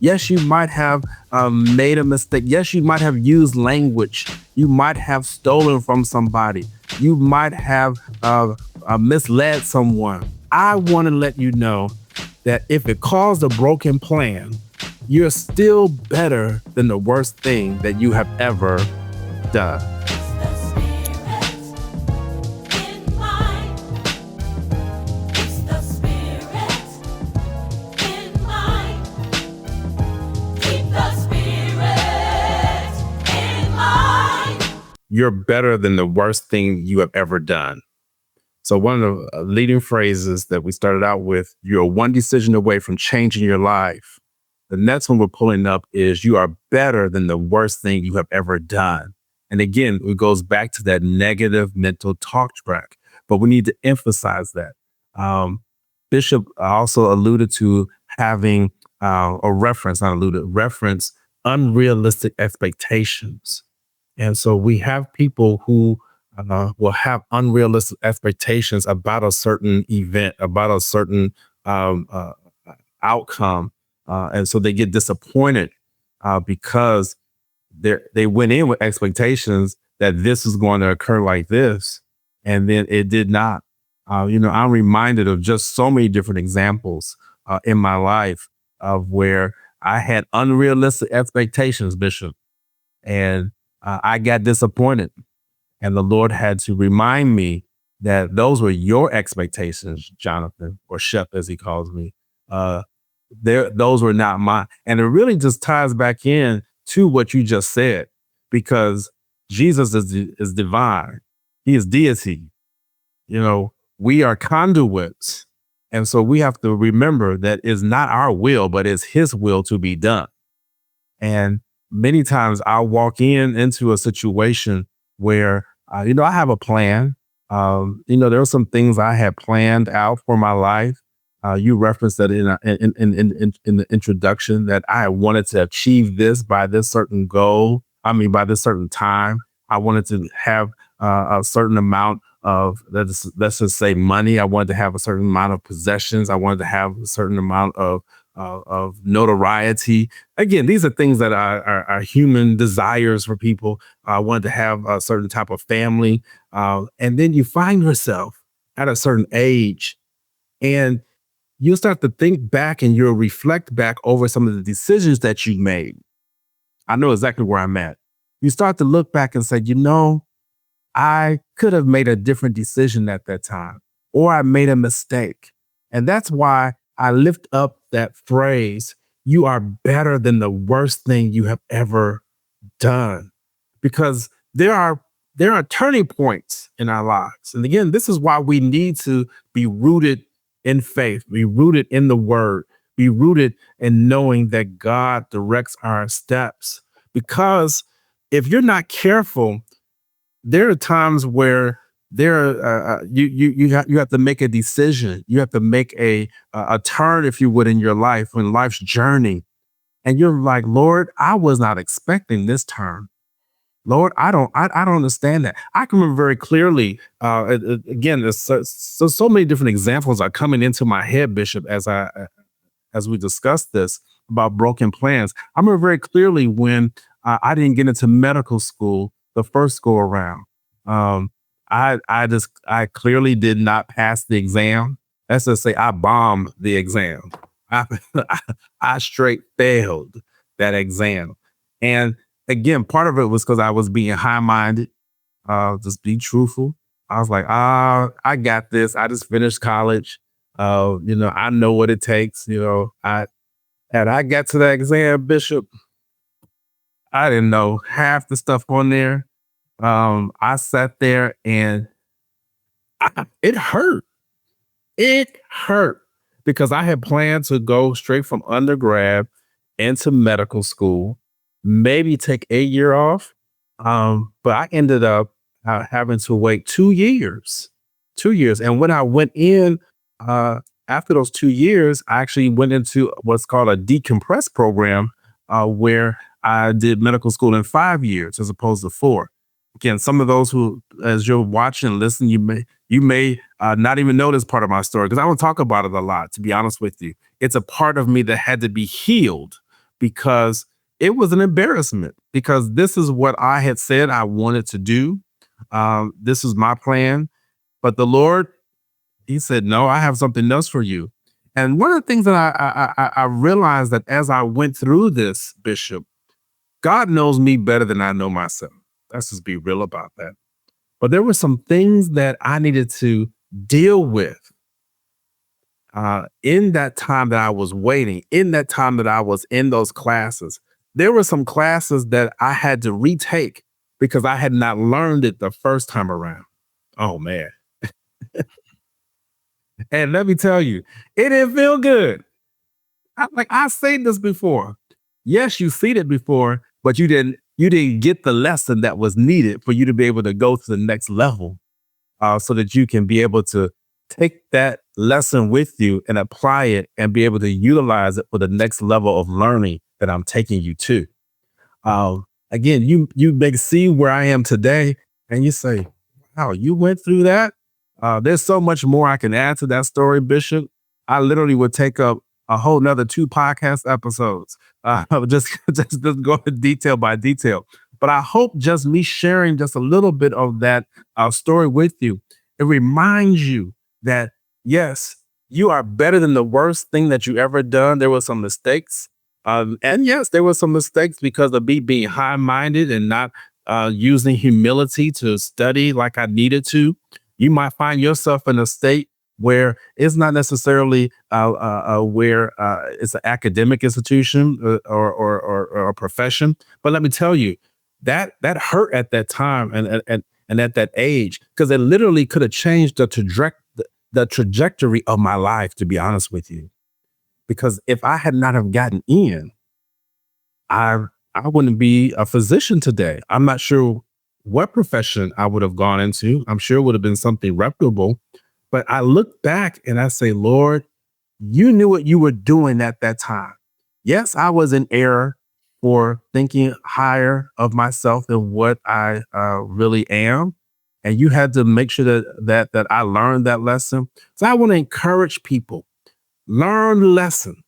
Yes, you might have made a mistake. Yes, you might have used language. You might have stolen from somebody. You might have misled someone. I want to let you know that if it caused a broken plan, you're still better than the worst thing that you have ever done. The spirit in mind. It's the spirit in mind. Keep the spirit in mind. You're better than the worst thing you have ever done. So one of the leading phrases that we started out with, you're one decision away from changing your life. The next one we're pulling up is you are better than the worst thing you have ever done. And again, it goes back to that negative mental talk track, but we need to emphasize that. Um, Bishop also alluded to having a reference, not alluded, reference unrealistic expectations. And so we have people who will have unrealistic expectations about a certain event, about a certain um, uh, outcome. And so they get disappointed because they went in with expectations that this is going to occur like this. And then it did not. I'm reminded of just so many different examples in my life of where I had unrealistic expectations, Bishop, and I got disappointed. And the Lord had to remind me that those were your expectations, Jonathan, or Chef, as he calls me. Uh, those were not mine. And it really just ties back in to what you just said, because Jesus is divine. He is deity. We are conduits. And so we have to remember that it's not our will, but it's his will to be done. And many times I'll walk into a situation where, I have a plan. There are some things I had planned out for my life. You referenced that in the introduction that I wanted to achieve this by this certain goal. By this certain time. I wanted to have a certain amount of, let's just say, money. I wanted to have a certain amount of possessions. I wanted to have a certain amount of notoriety. Again, these are things that are human desires for people. I wanted to have a certain type of family. And then you find yourself at a certain age and you'll start to think back and you'll reflect back over some of the decisions that you made. I know exactly where I'm at. You start to look back and say, I could have made a different decision at that time, or I made a mistake. And that's why I lift up that phrase, you are better than the worst thing you have ever done. Because there are turning points in our lives. And again, this is why we need to be rooted in faith, be rooted in the word, be rooted in knowing that God directs our steps. Because if you're not careful, there are times where you have to make a decision. You have to make a turn, if you would, in your life, in life's journey. And you're like, Lord, I was not expecting this turn. Lord, I don't understand that. I can remember very clearly. Again, there's so many different examples are coming into my head, Bishop, as we discussed this about broken plans. I remember very clearly when I didn't get into medical school the first go around. I clearly did not pass the exam. Let's just say I bombed the exam. I straight failed that exam. And again, part of it was because I was being high-minded, just be truthful. I was like, I got this. I just finished college. I know what it takes. I got to that exam, Bishop. I didn't know half the stuff on there. I sat there and it hurt. It hurt because I had planned to go straight from undergrad into medical school, maybe take a year off. But I ended up having to wait 2 years. 2 years. And when I went in, after those 2 years, I actually went into what's called a decompress program, where I did medical school in 5 years as opposed to 4. Again, some of those who, as you're watching and listening, you may not even know this part of my story because I don't talk about it a lot, to be honest with you. It's a part of me that had to be healed because it was an embarrassment, because this is what I had said I wanted to do. This is my plan. But the Lord, he said, no, I have something else for you. And one of the things that I realized that as I went through this, Bishop, God knows me better than I know myself. Let's just be real about that. But there were some things that I needed to deal with in that time that I was waiting, in that time that I was in those classes. There were some classes that I had to retake because I had not learned it the first time around. Oh, man. And let me tell you, it didn't feel good. I said this before. Yes, you seen it before, but you didn't get the lesson that was needed for you to be able to go to the next level, so that you can be able to take that lesson with you and apply it and be able to utilize it for the next level of learning that I'm taking you to. Again, you may see where I am today, and you say, "Wow, you went through that." There's so much more I can add to that story, Bishop. I literally would take up a whole nother 2 podcast episodes. Just go detail by detail. But I hope just me sharing just a little bit of that story with you, it reminds you that yes, you are better than the worst thing that you ever done. There were some mistakes. And yes, there were some mistakes because of me being high minded and not using humility to study like I needed to. You might find yourself in a state where it's not necessarily where it's an academic institution or a profession. But let me tell you, that hurt at that time and at that age, because it literally could have changed the trajectory of my life, to be honest with you. Because if I had not have gotten in, I I wouldn't be a physician today. I'm not sure what profession I would have gone into. I'm sure it would have been something reputable. But I look back and I say, Lord, you knew what you were doing at that time. Yes, I was in error for thinking higher of myself than what I really am. And you had to make sure that I learned that lesson. So I want to encourage people, learn the lesson.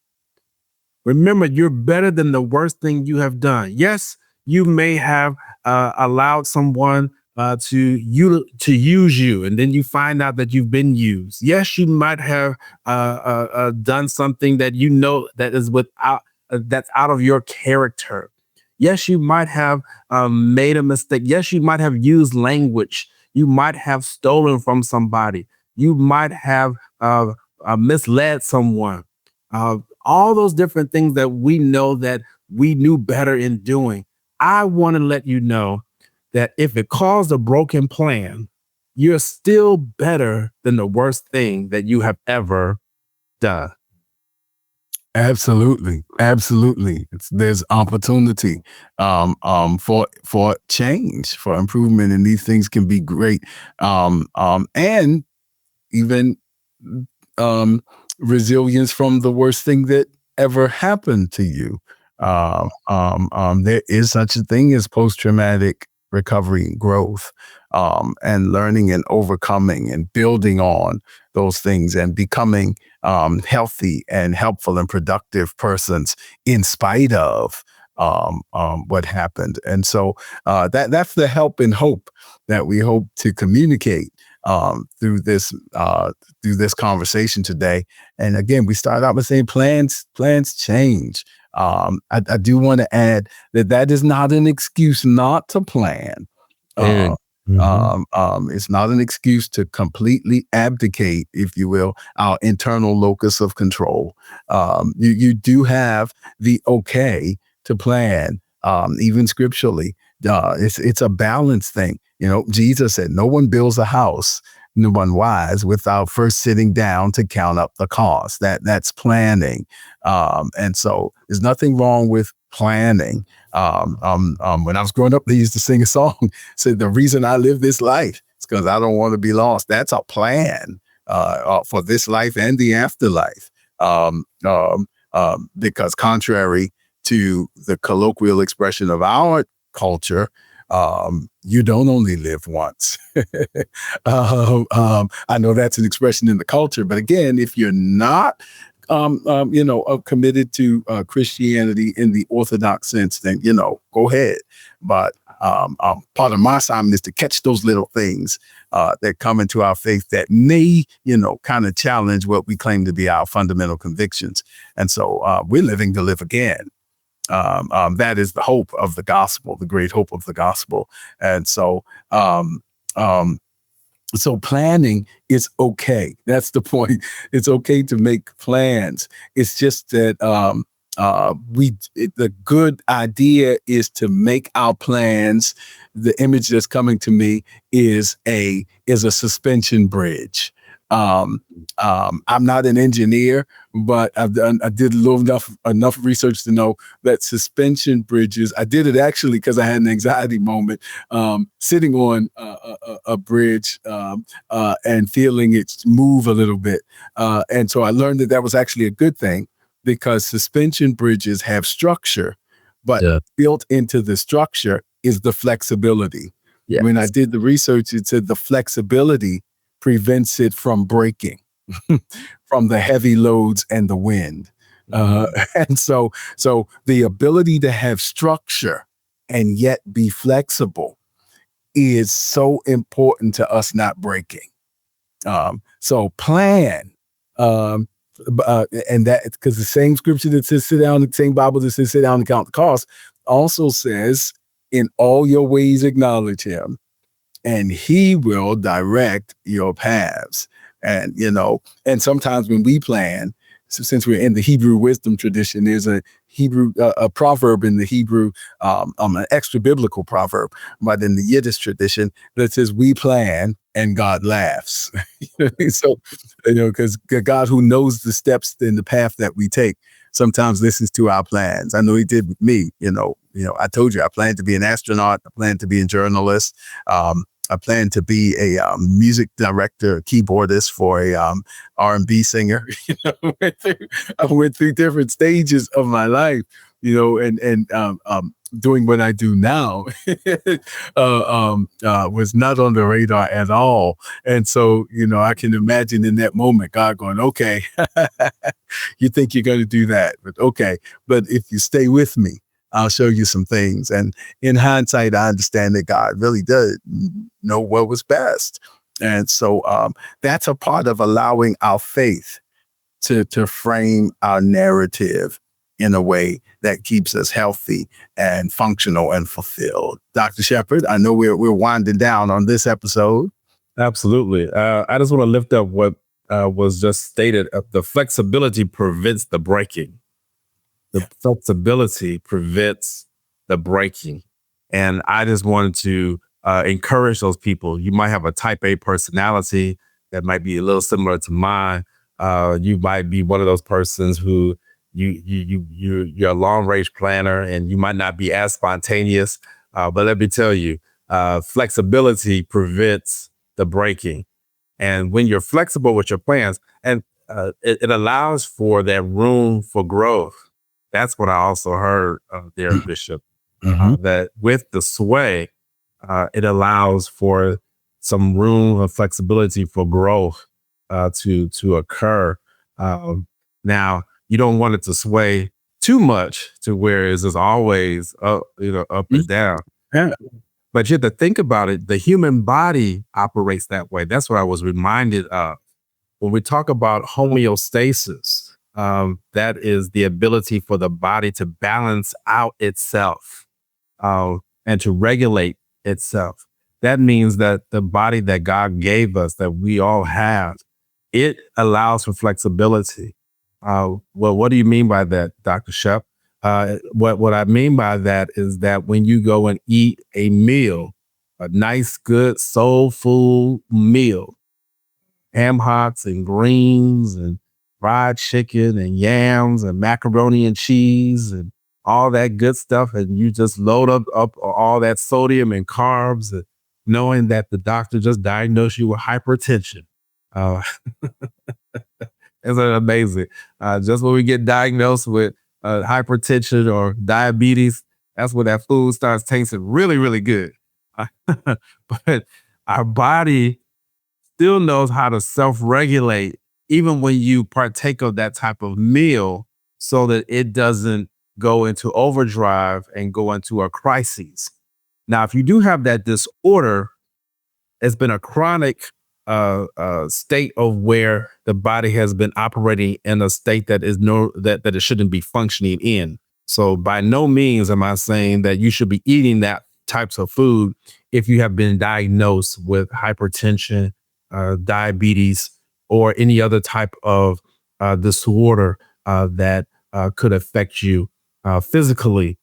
Remember, you're better than the worst thing you have done. Yes, you may have allowed someone to use you, and then you find out that you've been used. Yes, you might have done something that you know that is without that's out of your character. Yes, you might have made a mistake. Yes, you might have used language. You might have stolen from somebody. You might have misled someone. All those different things that we know that we knew better in doing. I want to let you know that if it caused a broken plan, you're still better than the worst thing that you have ever done. Absolutely, absolutely. There's opportunity for change, for improvement, and these things can be great. And even um, resilience from the worst thing that ever happened to you. There is such a thing as post-traumatic recovery and growth, and learning and overcoming and building on those things and becoming healthy and helpful and productive persons in spite of what happened. And so that's the help and hope that we hope to communicate through this conversation today. And again, we started out by saying plans change. I do want to add that is not an excuse not to plan. It's not an excuse to completely abdicate, if you will, our internal locus of control. You do have the okay to plan, even scripturally. It's a balance thing. You know, Jesus said, "No one builds a house, no one wise, without first sitting down to count up the cost." That's planning, and so there's nothing wrong with planning. When I was growing up, they used to sing a song. Said, "The reason I live this life is because I don't want to be lost." That's a plan for this life and the afterlife. Because contrary to the colloquial expression of our culture, you don't only live once. I know that's an expression in the culture, but again, if you're not committed to Christianity in the Orthodox sense, then go ahead. But part of my assignment is to catch those little things that come into our faith that may, kind of challenge what we claim to be our fundamental convictions. And so we're living to live again. That is the hope of the gospel, the great hope of the gospel. And so, so planning is okay. That's the point. It's okay to make plans. It's just that the good idea is to make our plans. The image that's coming to me is a suspension bridge. I'm not an engineer, but I did enough research to know that suspension bridges. I did it actually because I had an anxiety moment, sitting on a bridge and feeling it move a little bit, and so I learned that was actually a good thing because suspension bridges have structure, but built into the structure is the flexibility. Yes. When I did the research, it said the flexibility prevents it from breaking from the heavy loads and the wind. And so the ability to have structure and yet be flexible is so important to us not breaking. So plan. And that because the same scripture that says sit down, the same Bible that says sit down and count the cost also says in all your ways acknowledge him and he will direct your paths. And, and sometimes when we plan, so since we're in the Hebrew wisdom tradition, there's a Hebrew, a proverb in the Hebrew, an extra biblical proverb, but in the Yiddish tradition that says we plan and God laughs. So, because God who knows the steps in the path that we take sometimes listens to our plans. I know he did with me, I told you I planned to be an astronaut. I planned to be a journalist. I plan to be a music director, keyboardist for a R&B singer. I went through different stages of my life, and doing what I do now was not on the radar at all. And so, I can imagine in that moment, God going, okay, you think you're going to do that, but okay. But if you stay with me, I'll show you some things. And in hindsight, I understand that God really did know what was best. And so that's a part of allowing our faith to frame our narrative in a way that keeps us healthy and functional and fulfilled. Dr. Shepherd, I know we're winding down on this episode. Absolutely. I just want to lift up what was just stated. The flexibility prevents the breaking. The flexibility prevents the breaking. And I just wanted to encourage those people. You might have a type A personality that might be a little similar to mine. You might be one of those persons who you're a long range planner and you might not be as spontaneous. But let me tell you, flexibility prevents the breaking. And when you're flexible with your plans, and it allows for that room for growth. That's what I also heard there, Bishop, that with the sway, it allows for some room of flexibility for growth to occur. Now, you don't want it to sway too much to where it's just always up and down. Yeah. But you have to think about it. The human body operates that way. That's what I was reminded of. When we talk about homeostasis, that is the ability for the body to balance out itself and to regulate itself. That means that the body that God gave us, that we all have, it allows for flexibility. Well, what do you mean by that, Dr. Shep? What I mean by that is that when you go and eat a meal, a nice, good, soulful meal, ham hocks and greens and fried chicken and yams and macaroni and cheese and all that good stuff, and you just load up all that sodium and carbs, knowing that the doctor just diagnosed you with hypertension. Isn't it amazing? Just when we get diagnosed with hypertension or diabetes, that's when that food starts tasting really, really good. But our body still knows how to self-regulate even when you partake of that type of meal, so that it doesn't go into overdrive and go into a crisis. Now, if you do have that disorder, it's been a chronic state of where the body has been operating in a state that is that it shouldn't be functioning in. So by no means am I saying that you should be eating that types of food if you have been diagnosed with hypertension, diabetes, or any other type of disorder that could affect you physically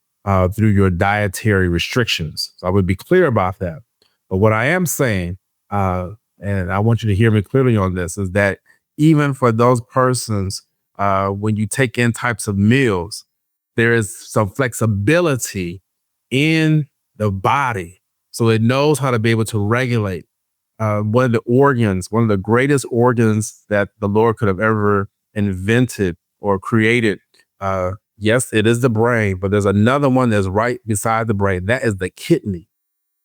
through your dietary restrictions. So I would be clear about that. But what I am saying, and I want you to hear me clearly on this, is that even for those persons, when you take in types of meals, there is some flexibility in the body. So it knows how to be able to regulate. One of the organs, one of the greatest organs that the Lord could have ever invented or created. Yes, it is the brain, but there's another one that's right beside the brain. That is the kidney.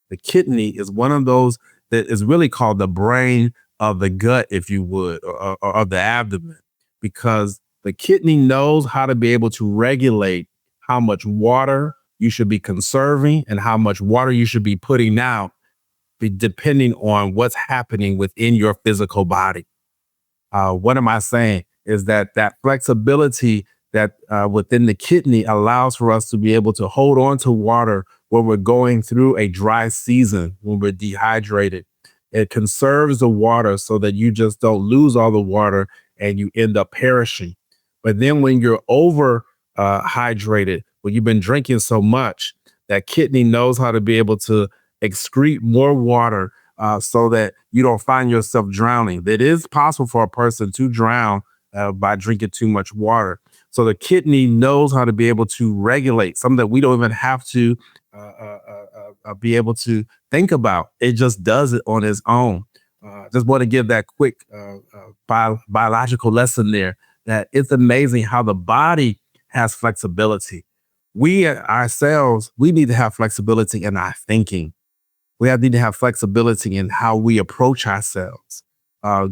The kidney is one of those that is really called the brain of the gut, if you would, or of the abdomen, because the kidney knows how to be able to regulate how much water you should be conserving and how much water you should be putting out, depending on what's happening within your physical body. What am I saying? Is that flexibility that within the kidney allows for us to be able to hold on to water when we're going through a dry season, when we're dehydrated. It conserves the water so that you just don't lose all the water and you end up perishing. But then when you're over hydrated, when you've been drinking so much, that kidney knows how to be able to excrete more water so that you don't find yourself drowning. It is possible for a person to drown by drinking too much water. So the kidney knows how to be able to regulate something that we don't even have to be able to think about. It just does it on its own. Just want to give that quick biological lesson there, that it's amazing how the body has flexibility. We ourselves, we need to have flexibility in our thinking. Need to have flexibility in how we approach ourselves.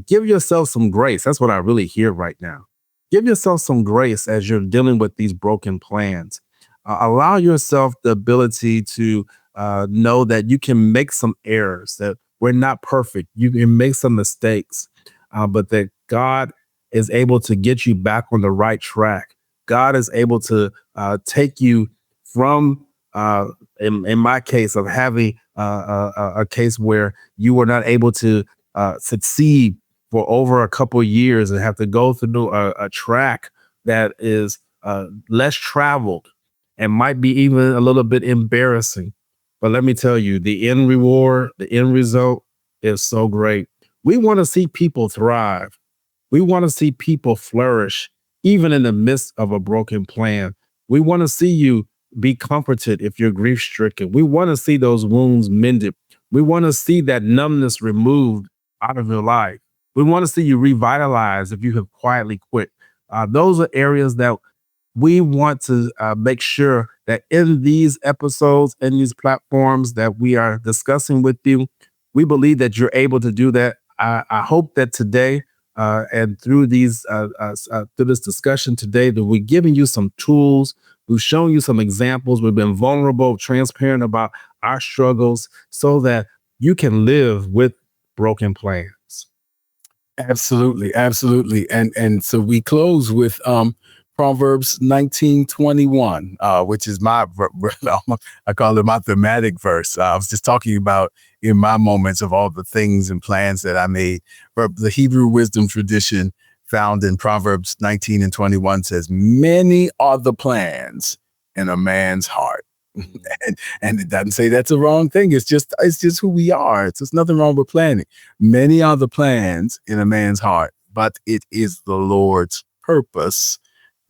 Give yourself some grace. That's what I really hear right now. Give yourself some grace as you're dealing with these broken plans. Allow yourself the ability to know that you can make some errors, that we're not perfect. You can make some mistakes, but that God is able to get you back on the right track. God is able to take you from, in my case, of having a case where you were not able to succeed for over a couple of years and have to go through a track that is less traveled and might be even a little bit embarrassing. But let me tell you, the end reward, the end result is so great. We want to see people thrive. We want to see people flourish, even in the midst of a broken plan. We want to see you be comforted if you're grief stricken. We want to see those wounds mended. We want to see that numbness removed out of your life. We want to see you revitalized if you have quietly quit. Those are areas that we want to make sure that in these episodes, in these platforms that we are discussing with you, we believe that you're able to do that. I hope that today and through through this discussion today, that we're giving you some tools. We've shown you some examples. We've been vulnerable, transparent about our struggles so that you can live with broken plans. Absolutely, absolutely. And so we close with Proverbs 19:21, which is my I call it my thematic verse. I was just talking about in my moments of all the things and plans that I made. But the Hebrew wisdom tradition found in Proverbs 19:21 says, "Many are the plans in a man's heart." And it doesn't say that's a wrong thing. It's just who we are. It's just nothing wrong with planning. Many are the plans in a man's heart, but it is the Lord's purpose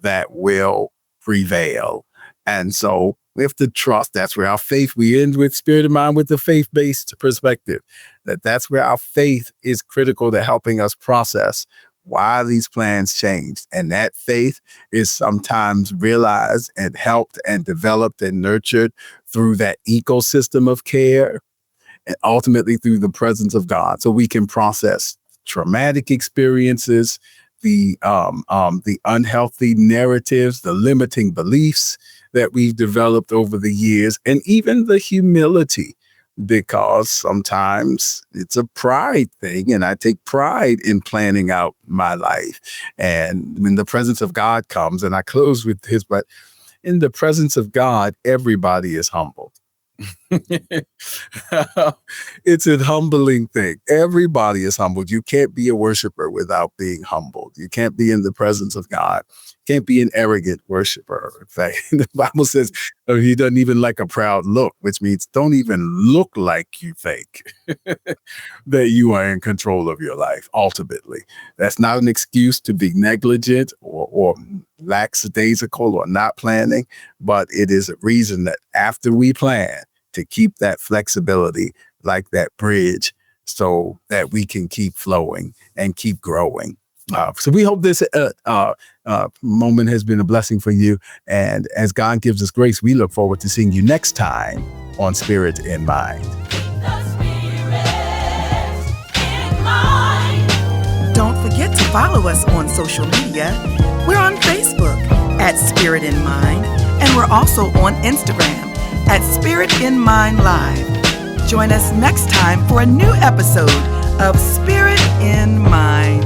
that will prevail. And so we have to trust. That's where our faith, we end with spirit of mind with the faith-based perspective, that's where our faith is critical to helping us process why these plans changed. And that faith is sometimes realized and helped and developed and nurtured through that ecosystem of care and ultimately through the presence of God. So we can process traumatic experiences, the unhealthy narratives, the limiting beliefs that we've developed over the years, and even the humility, because sometimes it's a pride thing, and I take pride in planning out my life. And when the presence of God comes, and I close with this, but in the presence of God, everybody is humbled. It's a humbling thing. Everybody is humbled. You can't be a worshiper without being humbled. You can't be in the presence of God. Can't be an arrogant worshiper. In fact, the Bible says he doesn't even like a proud look, which means don't even look like you think that you are in control of your life. Ultimately, that's not an excuse to be negligent or lackadaisical or not planning, but it is a reason that after we plan, to keep that flexibility like that bridge so that we can keep flowing and keep growing. So we hope this moment has been a blessing for you. And as God gives us grace, we look forward to seeing you next time on Spirit in Mind. The spirit in mind. Don't forget to follow us on social media. We're on Facebook at Spirit in Mind, and we're also on Instagram at Spirit in Mind Live. Join us next time for a new episode of Spirit in Mind.